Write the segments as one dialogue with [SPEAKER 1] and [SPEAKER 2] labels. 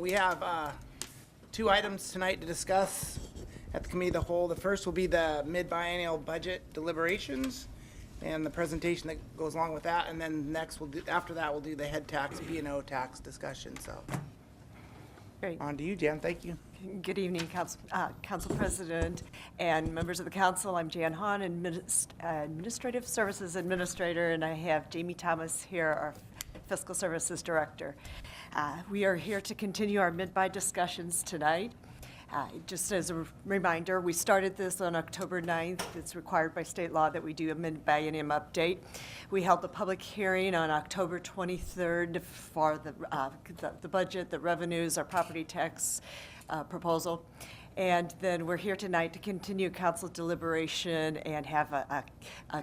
[SPEAKER 1] we have two items tonight to discuss at the Committee of the Whole. The first will be the mid-biennial budget deliberations and the presentation that goes along with that. And then next, after that, we'll do the head tax, B&O tax discussion. So
[SPEAKER 2] Great.
[SPEAKER 1] on to you, Jan. Thank you.
[SPEAKER 2] Good evening, Council President and members of the Council. I'm Jan Hahn, Administrative Services Administrator, and I have Jamie Thomas here, our Fiscal Services Director. We are here to continue our mid-buy discussions tonight. Just as a reminder, we started this on October 9th. It's required by state law that we do a mid-biennium update. We held the public hearing on October 23rd for the budget, the revenues, our property tax proposal. And then we're here tonight to continue council deliberation and have a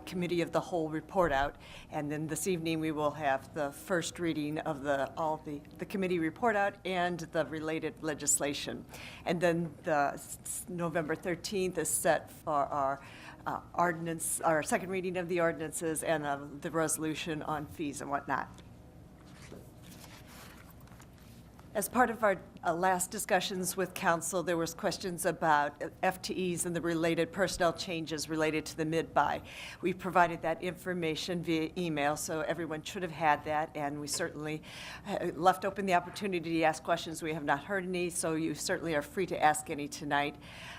[SPEAKER 2] committee of the whole report out. And then this evening we will have the first reading of all the committee report out and the related legislation. And then the November 13th is set for our ordinance, our second reading of the ordinances and the resolution on fees and whatnot. As part of our last discussions with council, there was questions about FTEs and the related personnel changes related to the mid-buy. We provided that information via email, so everyone should have had that, and we certainly left open the opportunity to ask questions. We have not heard any, so you certainly are free to ask any tonight.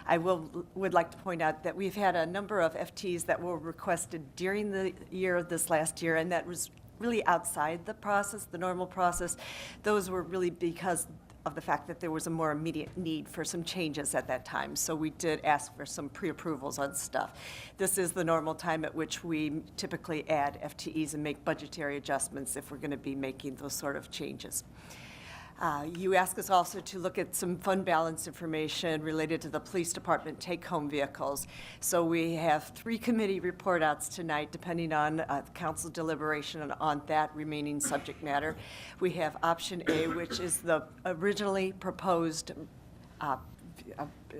[SPEAKER 2] I would like to point out that we've had a number of FTEs that were requested during the year, this last year, and that was really outside the process, the normal process. Those were really because of the fact that there was a more immediate need for some changes at that time. So we did ask for some pre-approvals on stuff. This is the normal time at which we typically add FTEs and make budgetary adjustments if we're going to be making those sort of changes. You asked us also to look at some fund balance information related to the police department take-home vehicles. So we have 3 committee report outs tonight, depending on council deliberation on that remaining subject matter. We have option A, which is the originally proposed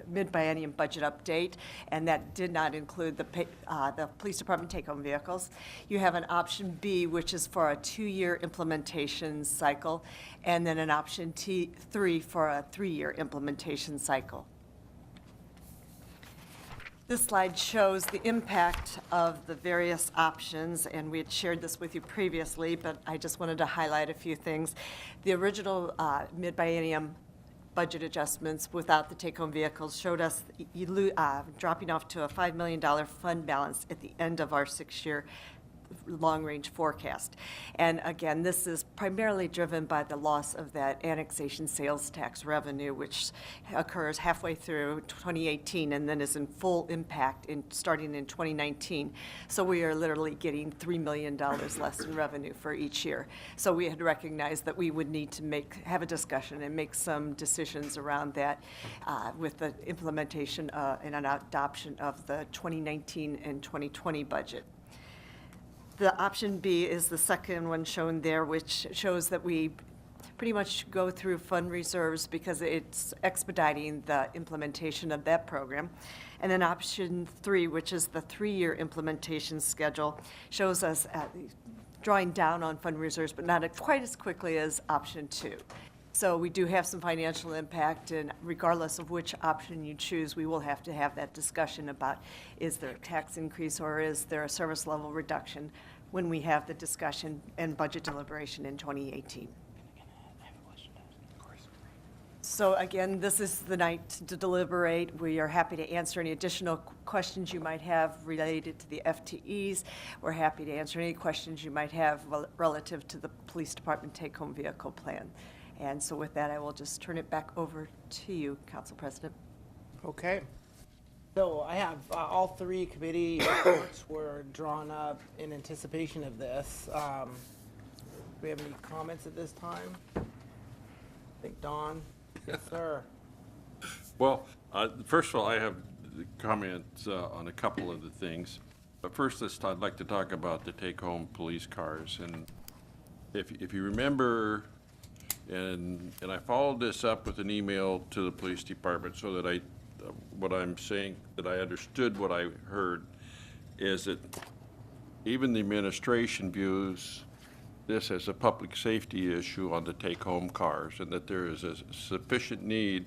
[SPEAKER 2] mid-biennium budget update, and that did not include the police department take-home vehicles. You have an option B, which is for a 2-year implementation cycle, and then an option 3 for a 3-year implementation cycle. This slide shows the impact of the various options, and we had shared this with you previously, but I just wanted to highlight a few things. The original mid-biennium budget adjustments without the take-home vehicles showed us dropping off to a $5 million fund balance at the end of our 6-year long-range forecast. And again, this is primarily driven by the loss of that annexation sales tax revenue, which occurs halfway through 2018 and then is in full impact starting in 2019. So we are literally getting $3 million less in revenue for each year. So we had recognized that we would need to have a discussion and make some decisions around that with the implementation and an adoption of the 2019 and 2020 budget. The option B is the second one shown there, which shows that we pretty much go through fund reserves because it's expediting the implementation of that program. And then option 3, which is the 3-year implementation schedule, shows us drawing down on fund reserves, but not quite as quickly as option 2. So we do have some financial impact, and regardless of which option you choose, we will have to have that discussion about is there a tax increase or is there a service level reduction when we have the discussion and budget deliberation in 2018. So again, this is the night to deliberate. We are happy to answer any additional questions you might have related to the FTEs. We're happy to answer any questions you might have relative to the police department take-home vehicle plan. And so with that, I will just turn it back over to you, Council President.
[SPEAKER 1] Okay. So I have all 3 committee reports were drawn up in anticipation of this. Do we have any comments at this time? I think Don. Yes, sir.
[SPEAKER 3] Well, first of all, I have comments on a couple of the things. But first, I'd like to talk about the take-home police cars. And if you remember, and I followed this up with an email to the police department so that what I'm saying, that I understood what I heard, is that even the administration views this as a public safety issue on the take-home cars, and that there is a sufficient need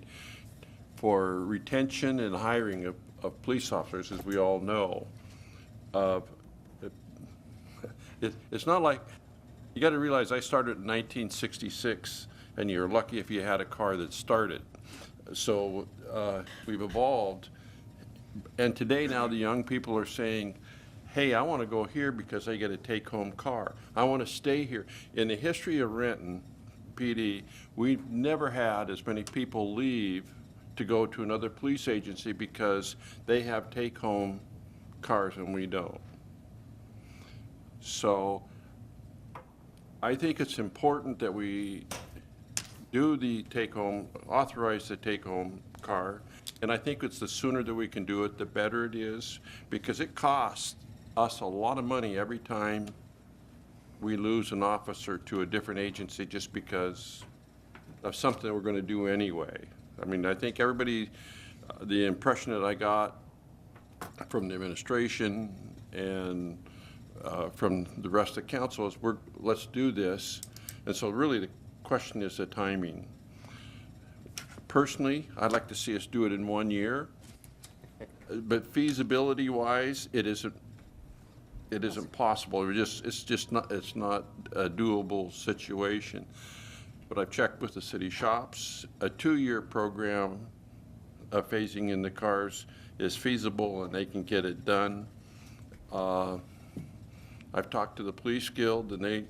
[SPEAKER 3] for retention and hiring of police officers, as we all know. It's not like, you got to realize I started in 1966, and you're lucky if you had a car that started. So we've evolved, and today now the young people are saying, hey, I want to go here because I get a take-home car. I want to stay here. In the history of Renton PD, we've never had as many people leave to go to another police agency because they have take-home cars and we don't. So I think it's important that we do the take-home, authorize the take-home car, and I think it's the sooner that we can do it, the better it is, because it costs us a lot of money every time we lose an officer to a different agency just because of something that we're going to do anyway. I mean, I think everybody, the impression that I got from the administration and from the rest of the council is let's do this. And so really the question is the timing. Personally, I'd like to see us do it in 1 year, but feasibility wise, it isn't possible. It's not a doable situation. But I've checked with the city shops. A 2-year program of phasing in the cars is feasible and they can get it done. I've talked to the police guild and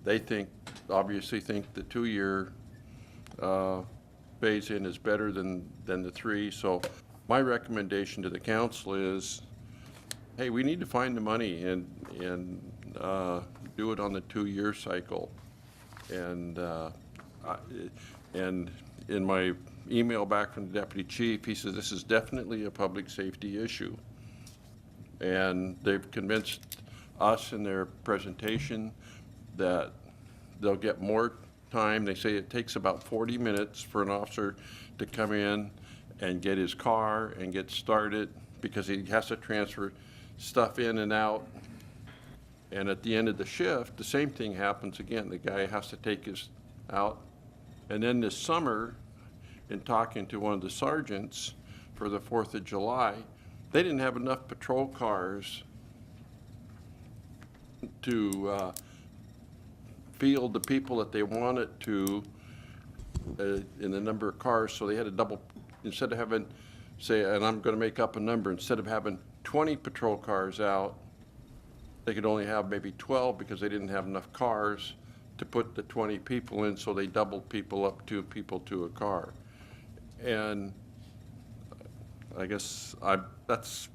[SPEAKER 3] they obviously think the 2-year phase in is better than the 3. So my recommendation to the council is, hey, we need to find the money and do it on the 2-year cycle. And in my email back from the deputy chief, he says this is definitely a public safety issue. And they've convinced us in their presentation that they'll get more time. They say it takes about 40 minutes for an officer to come in and get his car and get started because he has to transfer stuff in and out. And at the end of the shift, the same thing happens again. The guy has to take his out. And then this summer, in talking to one of the sergeants for the 4th of July, they didn't have enough patrol cars to field the people that they wanted to in the number of cars, so they had to double, instead of having, say, and I'm going to make up a number, instead of having 20 patrol cars out, they could only have maybe 12 because they didn't have enough cars to put the 20 people in, so they doubled people up, 2 people to a car. And I guess that's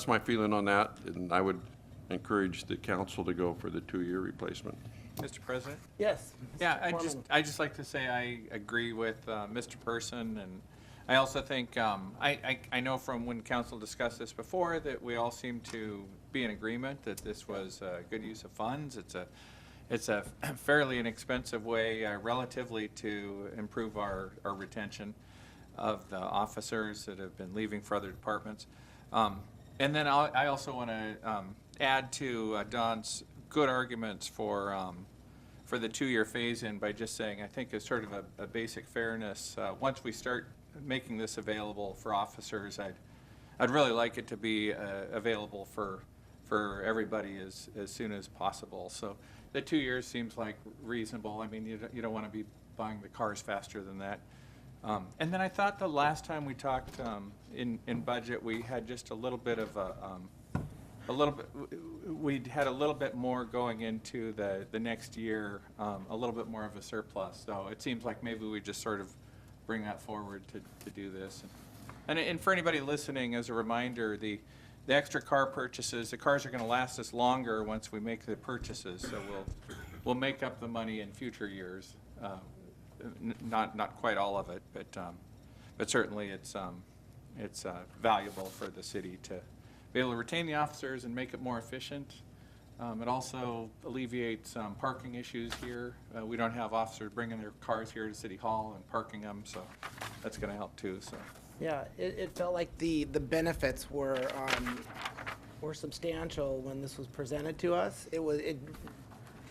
[SPEAKER 3] my feeling on that, and I would encourage the council to go for the 2-year replacement.
[SPEAKER 4] Mr. President?
[SPEAKER 1] Yes.
[SPEAKER 4] Yeah,
[SPEAKER 1] Foreman.
[SPEAKER 4] I just like to say I agree with Mr. Person, and I also think, I know from when council discussed this before that we all seem to be in agreement that this was a good use of funds. It's a fairly inexpensive way, relatively, to improve our retention of the officers that have been leaving for other departments. And then I also want to add to Don's good arguments for the 2-year phase-in by just saying I think it's sort of a basic fairness. Once we start making this available for officers, I'd really like it to be available for everybody as soon as possible. So the 2 years seems like reasonable. I mean, you don't want to be buying the cars faster than that. And then I thought the last time we talked in budget, we had just a little bit of we'd had a little bit more going into the next year, a little bit more of a surplus. So it seems like maybe we just sort of bring that forward to do this. And for anybody listening, as a reminder, the extra car purchases, the cars are going to last us longer once we make the purchases. So we'll make up the money in future years. Not quite all of it, but certainly it's valuable for the city to be able to retain the officers and make it more efficient. It also alleviates parking issues here. We don't have officers bringing their cars here to City Hall and parking them, so that's going to help too. So.
[SPEAKER 1] Yeah, it felt like the benefits were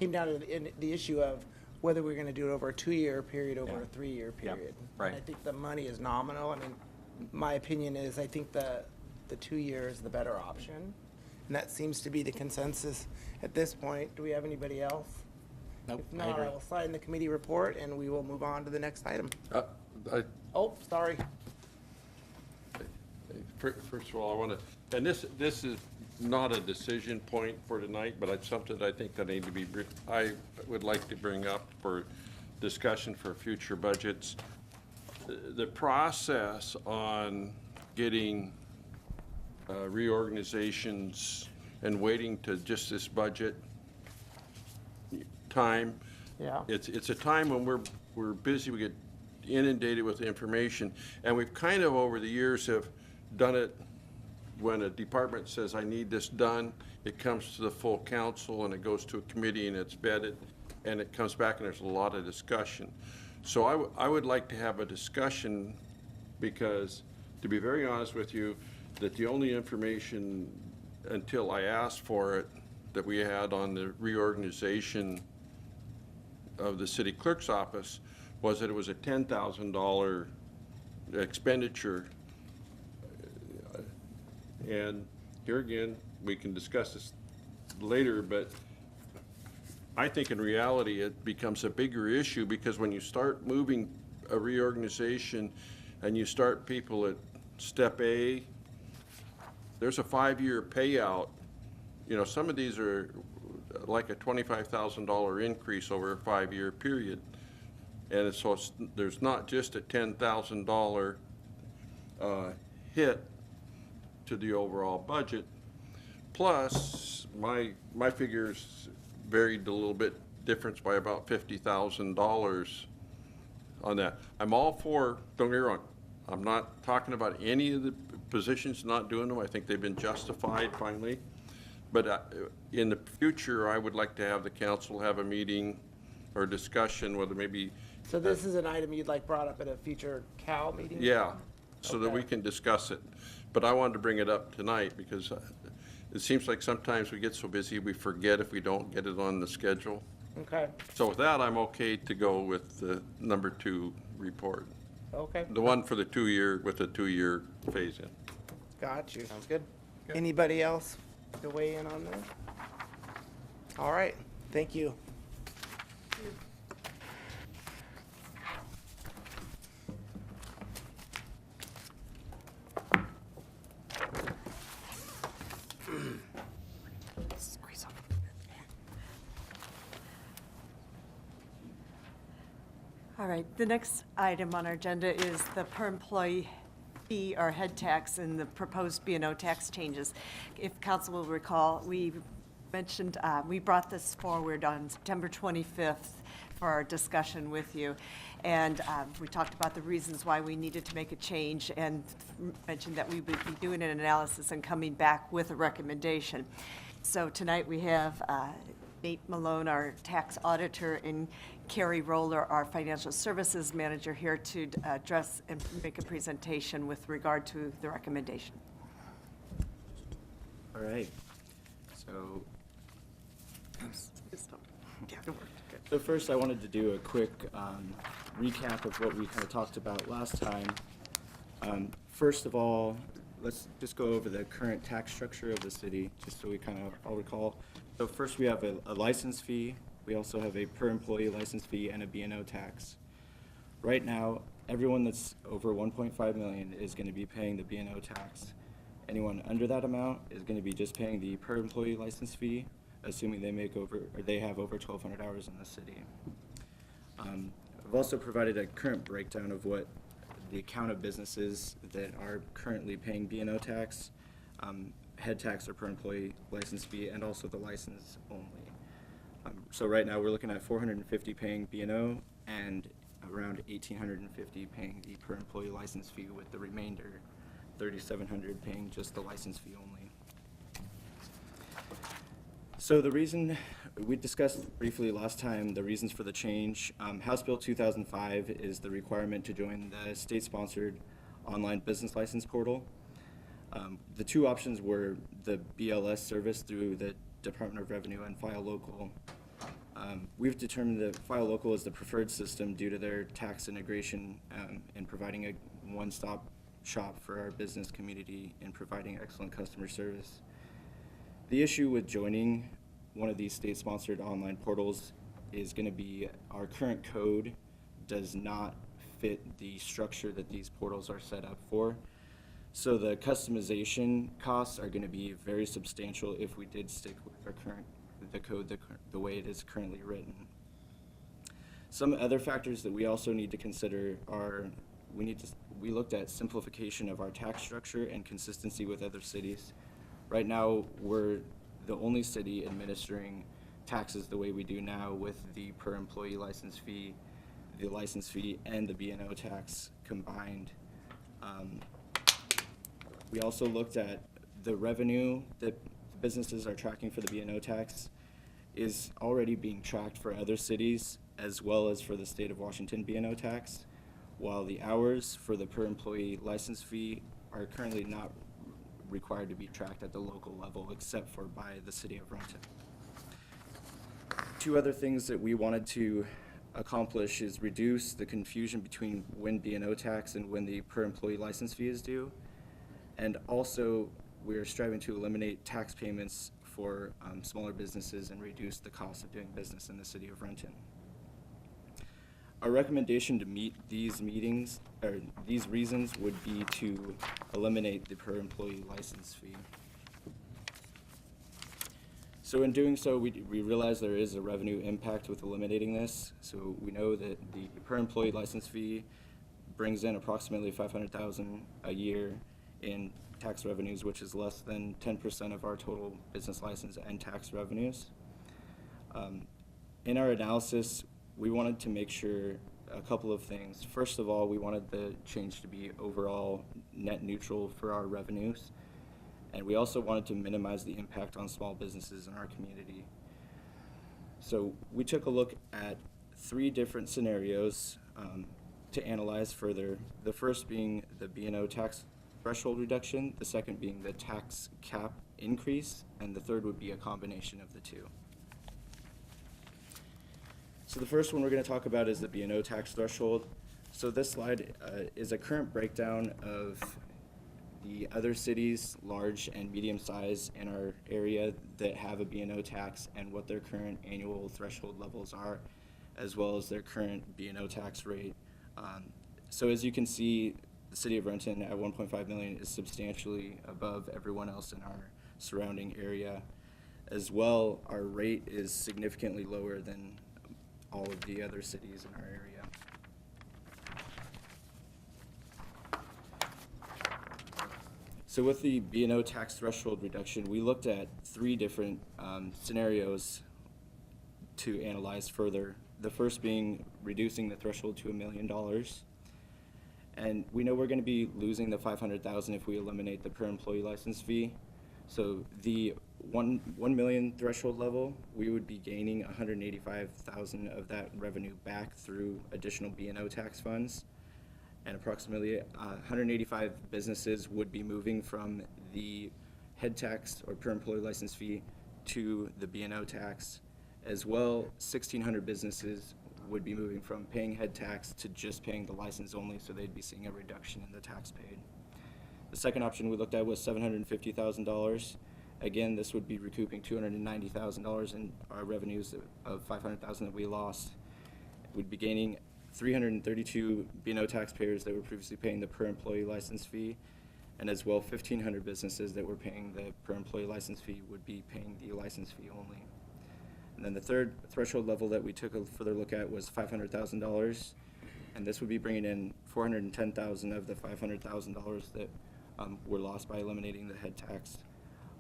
[SPEAKER 1] came down to the issue of whether we're gonna do it over a 2-year period, over
[SPEAKER 4] Yeah.
[SPEAKER 1] a 3-year period.
[SPEAKER 4] right.
[SPEAKER 1] And I think the money is nominal. I mean, my opinion is, I think the 2 years is the better option. And that seems to be the consensus at this point. Do we have anybody else?
[SPEAKER 5] Nope,
[SPEAKER 1] If
[SPEAKER 5] I
[SPEAKER 1] not,
[SPEAKER 5] agree.
[SPEAKER 1] I will sign the committee report and we will move on to the next item.
[SPEAKER 3] I,
[SPEAKER 1] Oh, sorry.
[SPEAKER 3] First of all, I want to, and this is not a decision point for tonight, but it's something I think that need to be, I would like to bring up for discussion for future budgets. The process on getting reorganizations and waiting to just this budget time.
[SPEAKER 1] Yeah.
[SPEAKER 3] It's a time when we're busy, we get inundated with information, and we've kind of over the years have done it when a department says, I need this done, it comes to the full council and it goes to a committee and it's vetted, and it comes back and there's a lot of discussion. So I would like to have a discussion because, to be very honest with you, that the only information until I asked for it that we had on the reorganization of the city clerk's office was that it was a $10,000 expenditure. And here again, we can discuss this later, but I think in reality, it becomes a bigger issue because when you start moving a reorganization and you start people at step A, there's a 5-year payout. You know, some of these are like a $25,000 increase over a 5-year period. And so there's not just a $10,000 hit to the overall budget. Plus, my figures varied a little bit, difference by about $50,000 on that. I'm all for, don't get me wrong, I'm not talking about any of the positions not doing them. I think they've been justified finally. But in the future, I would like to have the council have a meeting or discussion, whether maybe,
[SPEAKER 1] So this is an item you'd like brought up at a future CAL meeting?
[SPEAKER 3] yeah, so that we
[SPEAKER 1] Okay.
[SPEAKER 3] can discuss it. But I wanted to bring it up tonight because it seems like sometimes we get so busy, we forget if we don't get it on the schedule.
[SPEAKER 1] Okay,
[SPEAKER 3] So with that, I'm okay to go with the number 2 report.
[SPEAKER 1] okay.
[SPEAKER 3] The one for the 2-year, with the 2-year phase-in.
[SPEAKER 1] Got you. Sounds good. Anybody else to weigh in on this? All right, thank you.
[SPEAKER 2] Squeeze up. All right, the next item on our agenda is the per employee fee or head tax and the proposed B&O tax changes. If council will recall, we mentioned, we brought this forward on September 25th for our discussion with you. And we talked about the reasons why we needed to make a change and mentioned that we would be doing an analysis and coming back with a recommendation. So tonight we have Nate Malone, our tax auditor, and Carrie Roller, our financial services manager, here to address and make a presentation with regard to the recommendation.
[SPEAKER 5] All right. So, so first I wanted to do a quick recap of what we kind of talked about last time. First of all, let's just go over the current tax structure of the city, just so we kind of all recall. So first we have a license fee. We also have a per employee license fee and a B&O tax. Right now, everyone that's over 1.5 million is going to be paying the B&O tax. Anyone under that amount is going to be just paying the per employee license fee, assuming they make over, or they have over 1,200 hours in the city. I've also provided a current breakdown of what the account of businesses that are currently paying B&O tax, head tax or per employee license fee, and also the license only. So right now, we're looking at 450 paying B&O and around 1,850 paying the per employee license fee, with the remainder 3,700 paying just the license fee only. So the reason, we discussed briefly last time the reasons for the change. House Bill 2005 is the requirement to join the state-sponsored online business license portal. The two options were the BLS service through the Department of Revenue and File Local We've determined that File Local is the preferred system due to their tax integration and providing a one-stop shop for our business community and providing excellent customer service. The issue with joining one of these state-sponsored online portals is going to be our current code does not fit the structure that these portals are set up for. So the customization costs are going to be very substantial if we did stick with our the code the way it is currently written. Some other factors that we also need to consider are we looked at simplification of our tax structure and consistency with other cities. Right now, we're the only city administering taxes the way we do now with the per employee license fee, the license fee, and the B&O tax combined. We also looked at the revenue that businesses are tracking for the B&O tax is already being tracked for other cities as well as for the state of Washington B&O tax, while the hours for the per employee license fee are currently not required to be tracked at the local level except for by the city of Renton. Two other things that we wanted to accomplish is reduce the confusion between when B&O tax and when the per employee license fee is due. And also, we're striving to eliminate tax payments for smaller businesses and reduce the cost of doing business in the city of Renton. Our recommendation to meet these reasons would be to eliminate the per employee license fee. So in doing so, we realize there is a revenue impact with eliminating this. So we know that the per employee license fee brings in approximately $500,000 a year in tax revenues, which is less than 10% of our total business license and tax revenues. In our analysis, we wanted to make sure a couple of things. First of all, we wanted the change to be overall net neutral for our revenues. And we also wanted to minimize the impact on small businesses in our community. So we took a look at 3 different scenarios to analyze further. The first being the B&O tax threshold reduction, the second being the tax cap increase, and the third would be a combination of the two. So the first one we're going to talk about is the B&O tax threshold. So this slide is a current breakdown of the other cities, large and medium size in our area that have a B&O tax and what their current annual threshold levels are, as well as their current B&O tax rate. So as you can see, the city of Renton at 1.5 million is substantially above everyone else in our surrounding area. As well, our rate is significantly lower than all of the other cities in our area. So with the B&O tax threshold reduction, we looked at 3 different scenarios to analyze further. The first being reducing the threshold to $1 million. And we know we're going to be losing the $500,000 if we eliminate the per employee license fee. So the 1 million threshold level, we would be gaining $185,000 of that revenue back through additional B&O tax funds. And approximately 185 businesses would be moving from the head tax or per employee license fee to the B&O tax. As well, 1,600 businesses would be moving from paying head tax to just paying the license only, so they'd be seeing a reduction in the tax paid. The second option we looked at was $750,000. Again, this would be recouping $290,000 in our revenues of $500,000 that we lost. We'd be gaining 332 B&O taxpayers that were previously paying the per employee license fee, and as well 1,500 businesses that were paying the per employee license fee would be paying the license fee only. And then the third threshold level that we took a further look at was $500,000, and this would be bringing in $410,000 of the $500,000 that were lost by eliminating the head tax.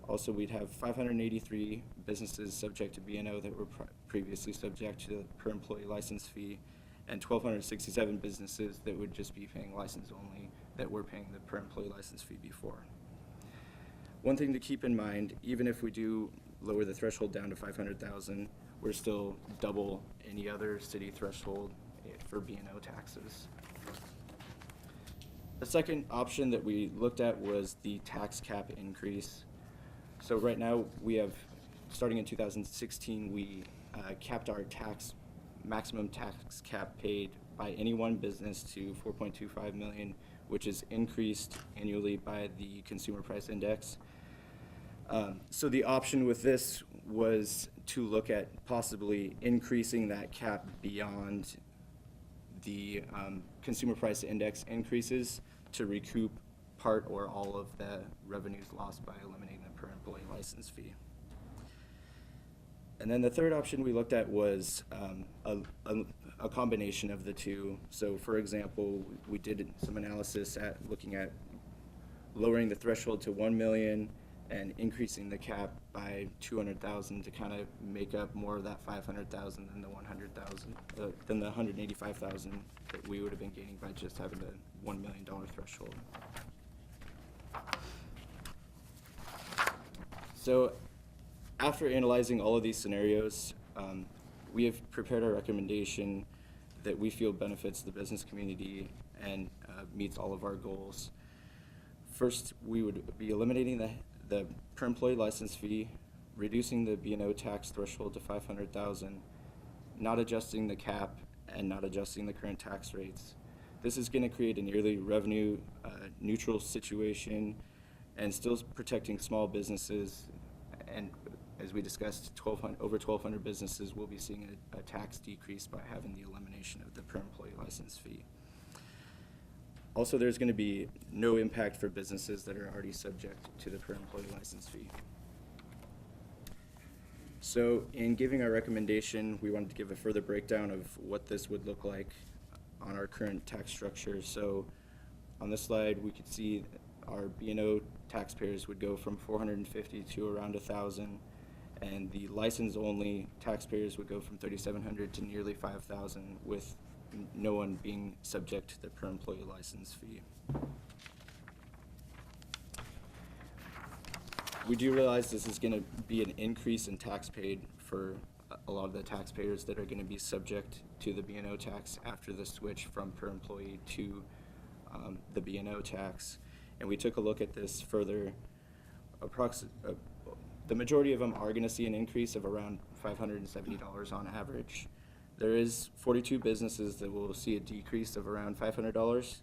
[SPEAKER 5] Also, we'd have 583 businesses subject to B&O that were previously subject to the per employee license fee, and 1,267 businesses that would just be paying license only that were paying the per employee license fee before. One thing to keep in mind, even if we do lower the threshold down to $500,000, we're still double any other city threshold for B&O taxes. The second option that we looked at was the tax cap increase. So right now we have, starting in 2016, we capped our maximum tax cap paid by any one business to 4.25 million, which is increased annually by the Consumer Price Index. So the option with this was to look at possibly increasing that cap beyond the Consumer Price Index increases to recoup part or all of the revenues lost by eliminating the per employee license fee. And then the third option we looked at was a combination of the two. So for example, we did some analysis at looking at lowering the threshold to 1 million and increasing the cap by 200,000 to kind of make up more of that 500,000 than the 100,000, than the 185,000 that we would have been gaining by just having the $1 million threshold. So after analyzing all of these scenarios, we have prepared a recommendation that we feel benefits the business community and meets all of our goals. First, we would be eliminating the per employee license fee, reducing the B&O tax threshold to 500,000, not adjusting the cap, and not adjusting the current tax rates. This is going to create a nearly revenue neutral situation and still protecting small businesses. And as we discussed, over 1,200 businesses will be seeing a tax decrease by having the elimination of the per employee license fee. Also, there's going to be no impact for businesses that are already subject to the per employee license fee. So in giving our recommendation, we wanted to give a further breakdown of what this would look like on our current tax structure. So on this slide, we could see our B&O taxpayers would go from 450 to around 1,000, and the license-only taxpayers would go from 3,700 to nearly 5,000, with no one being subject to the per employee license fee. We do realize this is going to be an increase in tax paid for a lot of the taxpayers that are going to be subject to the B&O tax after the switch from per employee to the B&O tax. And we took a look at this further. The majority of them are going to see an increase of around $570 on average. There is 42 businesses that will see a decrease of around $500,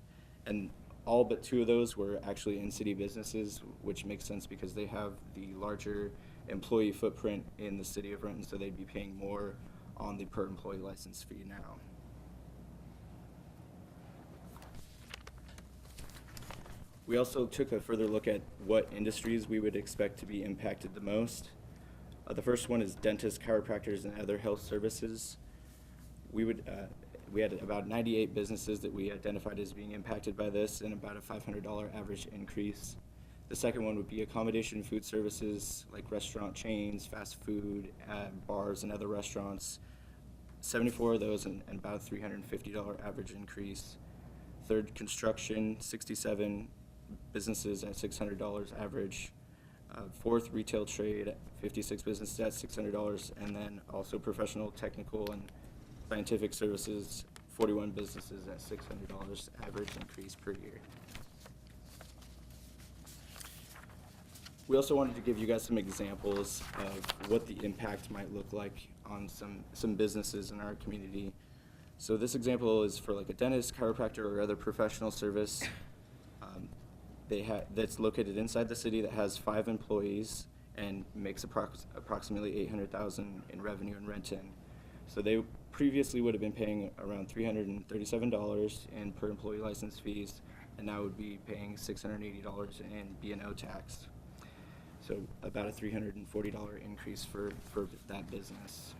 [SPEAKER 5] and all but 2 of those were actually in-city businesses, which makes sense because they have the larger employee footprint in the city of Renton, so they'd be paying more on the per employee license fee now. We also took a further look at what industries we would expect to be impacted the most. The first one is dentists, chiropractors, and other health services. We had about 98 businesses that we identified as being impacted by this, and about a $500 average increase. The second one would be accommodation food services, like restaurant chains, fast food, bars, and other restaurants. 74 of those, and about a $350 average increase. Third, construction, 67 businesses at $600 average. Fourth, retail trade, 56 businesses at $600, and then also professional, technical, and scientific services, 41 businesses at $600 average increase per year. We also wanted to give you guys some examples of what the impact might look like on some businesses in our community. So this example is for like a dentist, chiropractor, or other professional service that's located inside the city, that has 5 employees and makes approximately $800,000 in revenue in Renton. So they previously would have been paying around $337 in per employee license fees, and now would be paying $680 in B&O tax. So about a $340 increase for that business.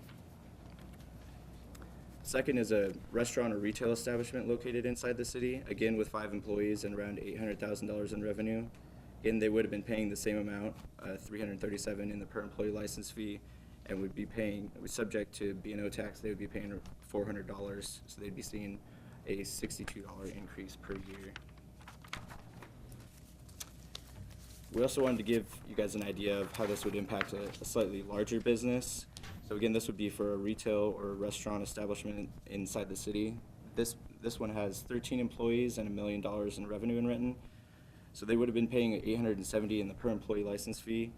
[SPEAKER 5] Second is a restaurant or retail establishment located inside the city, again with 5 employees and around $800,000 in revenue. Again, they would have been paying the same amount, $337 in the per employee license fee, and would be paying, subject to B&O tax, they would be paying $400, so they'd be seeing a $62 increase per year. We also wanted to give you guys an idea of how this would impact a slightly larger business. So again, this would be for a retail or restaurant establishment inside the city. This one has 13 employees and $1 million in revenue in Renton. So they would have been paying $870 in the per employee license fee,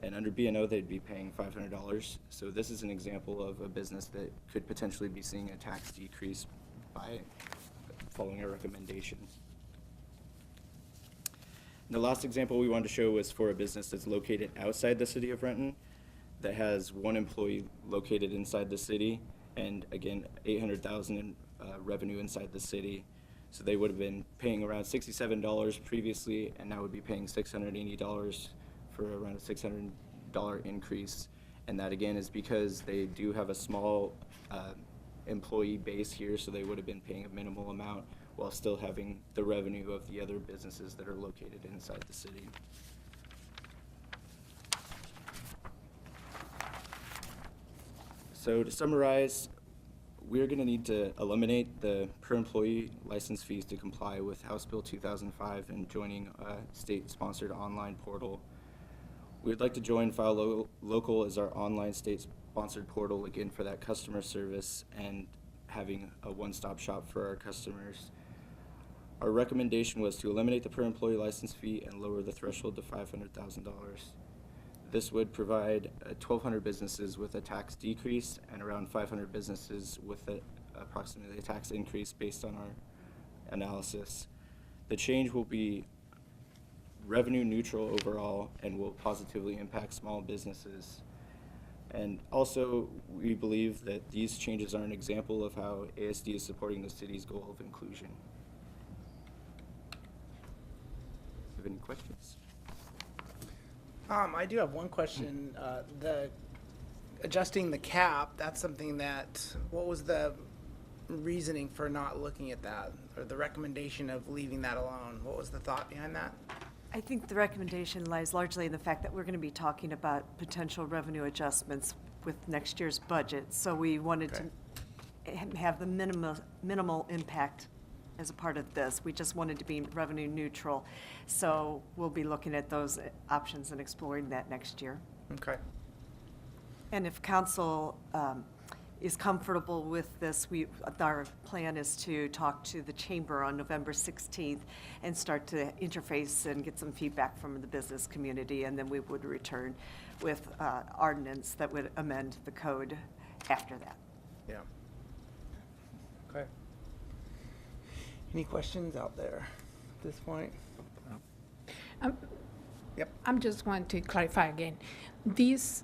[SPEAKER 5] And under B&O, they'd be paying $500. So this is an example of a business that could potentially be seeing a tax decrease by following our recommendations. The last example we wanted to show was for a business that's located outside the city of Renton, that has one employee located inside the city, and again, $800,000 in revenue inside the city. So they would have been paying around $67 previously, and now would be paying $680 for around a $600 increase. And that again is because they do have a small employee base here, so they would have been paying a minimal amount while still having the revenue of the other businesses that are located inside the city. So to summarize, we're going to need to eliminate the per employee license fees to comply with House Bill 2005 and joining a state-sponsored online portal. We'd like to join File Local as our online state-sponsored portal, again, for that customer service and having a one-stop shop for our customers. Our recommendation was to eliminate the per employee license fee and lower the threshold to $500,000. This would provide 1,200 businesses with a tax decrease and around 500 businesses with approximately a tax increase based on our analysis. The change will be revenue neutral overall and will positively impact small businesses. And also, we believe that these changes are an example of how ASD is supporting the city's goal of inclusion. Have any questions?
[SPEAKER 1] I do have one question. The adjusting the cap, that's something that, what was the reasoning for not looking at that? Or the recommendation of leaving that alone? What was the thought behind that?
[SPEAKER 2] I think the recommendation lies largely in the fact that we're going to be talking about potential revenue adjustments with next year's budget. So we wanted to have the minimal impact as a part of this. We just wanted to be revenue neutral. So we'll be looking at those options and exploring that next year.
[SPEAKER 1] Okay.
[SPEAKER 2] And if council is comfortable with this, our plan is to talk to the chamber on November 16th and start to interface and get some feedback from the business community, and then we would return with ordinance that would amend the code after that.
[SPEAKER 1] Yeah. Okay. Any questions out there at this point? Yep.
[SPEAKER 6] I'm just want to clarify again. This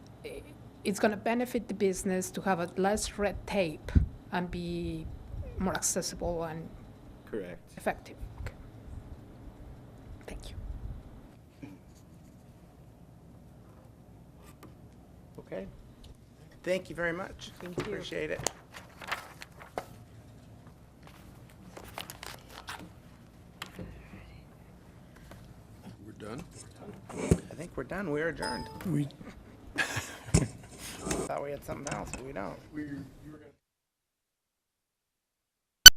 [SPEAKER 6] it's going to benefit the business to have a less red tape and be more accessible and
[SPEAKER 5] Correct.
[SPEAKER 6] effective. Okay. Thank you.
[SPEAKER 1] Okay. Thank you very much.
[SPEAKER 2] Thank you.
[SPEAKER 1] Appreciate it.
[SPEAKER 3] We're done?
[SPEAKER 1] I think we're done. We're adjourned. Thought we had something else, but we don't.